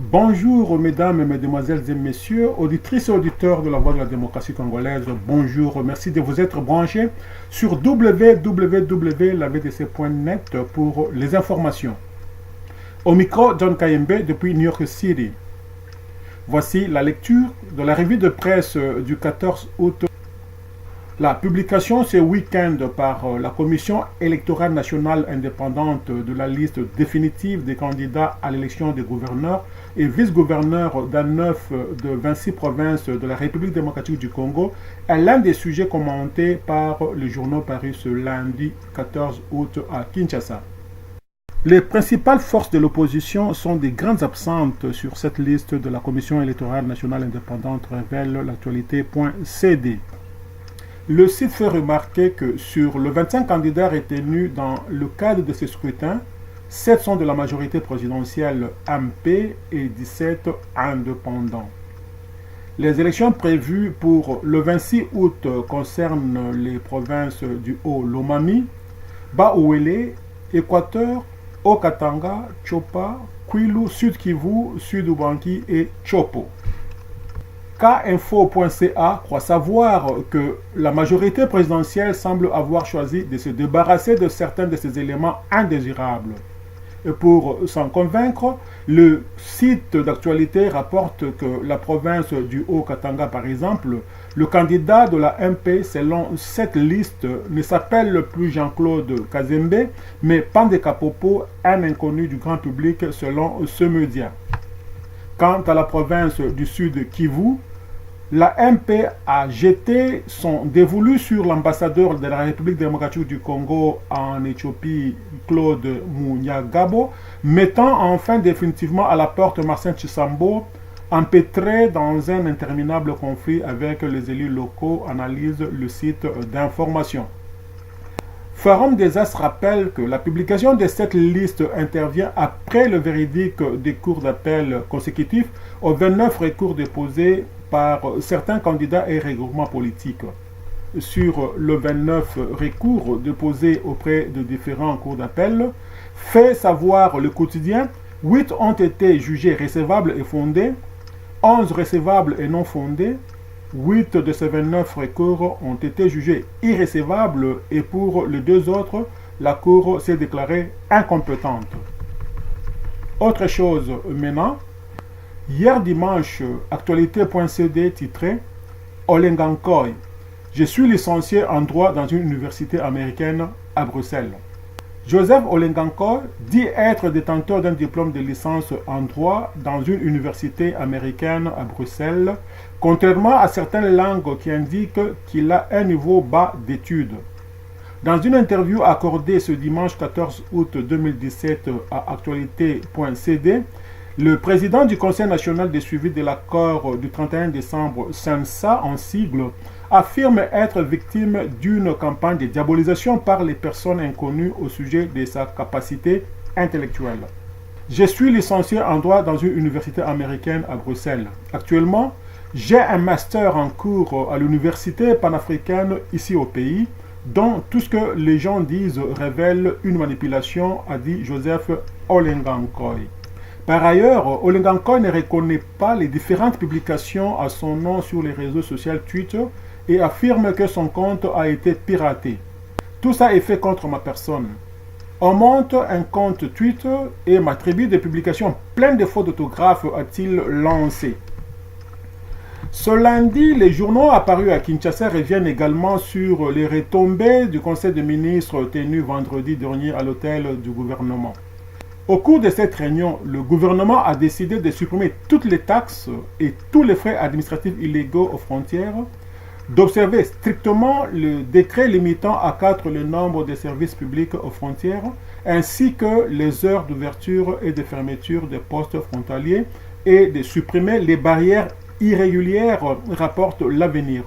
Bonjour mesdames, mesdemoiselles et messieurs, auditrices et auditeurs de la Voix de la démocratie congolaise, bonjour, merci de vous être branchés sur www.lavdc.net pour les informations. Au micro, John Kayembe depuis New York City. Voici la lecture de la revue de presse du 14 août. La publication ce week-end par la Commission électorale nationale indépendante de la liste définitive des candidats à l'élection des gouverneurs et vice-gouverneurs dans 9 de 26 provinces de la République démocratique du Congo est l'un des sujets commentés par les journaux parus ce lundi 14 août à Kinshasa. Les principales forces de l'opposition sont des grandes absentes sur cette liste de la Commission électorale nationale indépendante, révèle l'actualité.cd. Le site fait remarquer que sur les 25 candidats retenus dans le cadre de ce scrutin, 7 sont de la majorité présidentielle MP et 17 indépendants. Les élections prévues pour le 26 août concernent les provinces du Haut-Lomami, Bas-Ouélé, Équateur, Haut-Katanga, Tchopa, Kwilu, Sud-Kivu, Sud-Ubangi et Chopo. Kinfo.ca croit savoir que la majorité présidentielle semble avoir choisi de se débarrasser de certains de ces éléments indésirables. Et pour s'en convaincre, le site d'actualité rapporte que la province du Haut-Katanga, par exemple, le candidat de la MP selon cette liste ne s'appelle plus Jean-Claude Kazembe, mais Pande Kapopo, un inconnu du grand public selon ce média. Quant à la province du Sud Kivu, la MP a jeté son dévolu sur l'ambassadeur de la République démocratique du Congo en Éthiopie, Claude Munyagabo, mettant enfin définitivement à la porte Marcin Tshisambo, empêtré dans un interminable conflit avec les élus locaux, analyse le site d'information. Forum des As rappelle que la publication de cette liste intervient après le verdict des cours d'appel consécutifs aux 29 recours déposés par certains candidats et regroupements politiques. Sur le 29 recours déposés auprès de différents cours d'appel, fait savoir le quotidien, 8 ont été jugés recevables et fondés, 11 recevables et non fondés, 8 de ces 29 recours ont été jugés irrécevables et pour les deux autres, la Cour s'est déclarée incompétente. Autre chose maintenant, hier dimanche, actualité.cd titrait Olengankoy. Je suis licencié en droit dans une université américaine à Bruxelles. Joseph Olengankoy dit être détenteur d'un diplôme de licence en droit dans une université américaine à Bruxelles, contrairement à certaines langues qui indiquent qu'il a un niveau bas d'études. Dans une interview accordée ce dimanche 14 août 2017 à actualité.cd, le président du Conseil national de suivi de l'accord du 31 décembre, SENSA en sigle, affirme être victime d'une campagne de diabolisation par les personnes inconnues au sujet de sa capacité intellectuelle. Je suis licencié en droit dans une université américaine à Bruxelles. Actuellement, j'ai un master en cours à l'université panafricaine ici au pays, dont tout ce que les gens disent révèle une manipulation, a dit Joseph Olengankoy. Par ailleurs, Olengankoy ne reconnaît pas les différentes publications à son nom sur les réseaux sociaux Twitter et affirme que son compte a été piraté. Tout ça est fait contre ma personne. On monte un compte Twitter et m'attribue des publications pleines de fautes d'orthographe, a-t-il lancé. Ce lundi, les journaux apparus à Kinshasa reviennent également sur les retombées du Conseil des ministres tenu vendredi dernier à l'hôtel du gouvernement. Au cours de cette réunion, le gouvernement a décidé de supprimer toutes les taxes et tous les frais administratifs illégaux aux frontières, d'observer strictement le décret limitant à 4 le nombre de services publics aux frontières, ainsi que les heures d'ouverture et de fermeture des postes frontaliers et de supprimer les barrières irrégulières, rapporte l'avenir.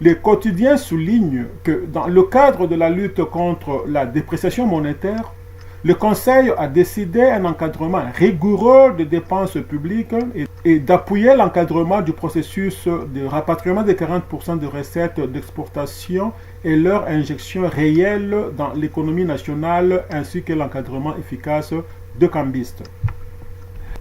Le quotidien souligne que dans le cadre de la lutte contre la dépréciation monétaire, le Conseil a décidé un encadrement rigoureux des dépenses publiques et d'appuyer l'encadrement du processus de rapatriement des 40% de recettes d'exportation et leur injection réelle dans l'économie nationale ainsi que l'encadrement efficace de cambistes.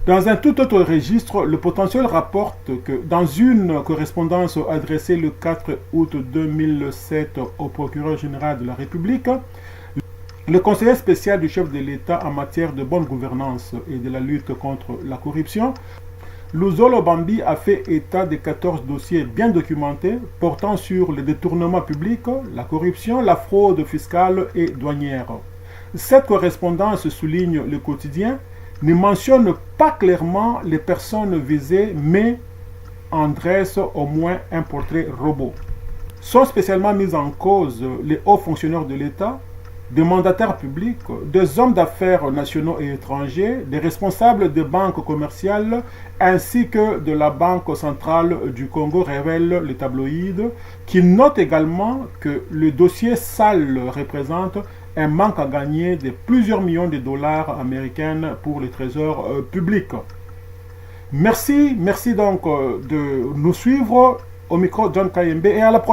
Dans un tout autre registre, le potentiel rapporte que dans une correspondance adressée le 4 août 2007 au procureur général de la République, le conseiller spécial du chef de l'État en matière de bonne gouvernance et de la lutte contre la corruption, Luzolo Bambi a fait état de 14 dossiers bien documentés portant sur le détournement public, la corruption, la fraude fiscale et douanière. Cette correspondance, souligne le quotidien, ne mentionne pas clairement les personnes visées, mais en dresse au moins un portrait robot. Sont spécialement mis en cause les hauts fonctionnaires de l'État, des mandataires publics, des hommes d'affaires nationaux et étrangers, des responsables de banques commerciales ainsi que de la Banque centrale du Congo, révèle le tabloïd, qui note également que le dossier sale représente un manque à gagner de plusieurs millions de dollars américains pour le trésor public. Merci donc de nous suivre. Au micro, John Kayembe, et à la prochaine.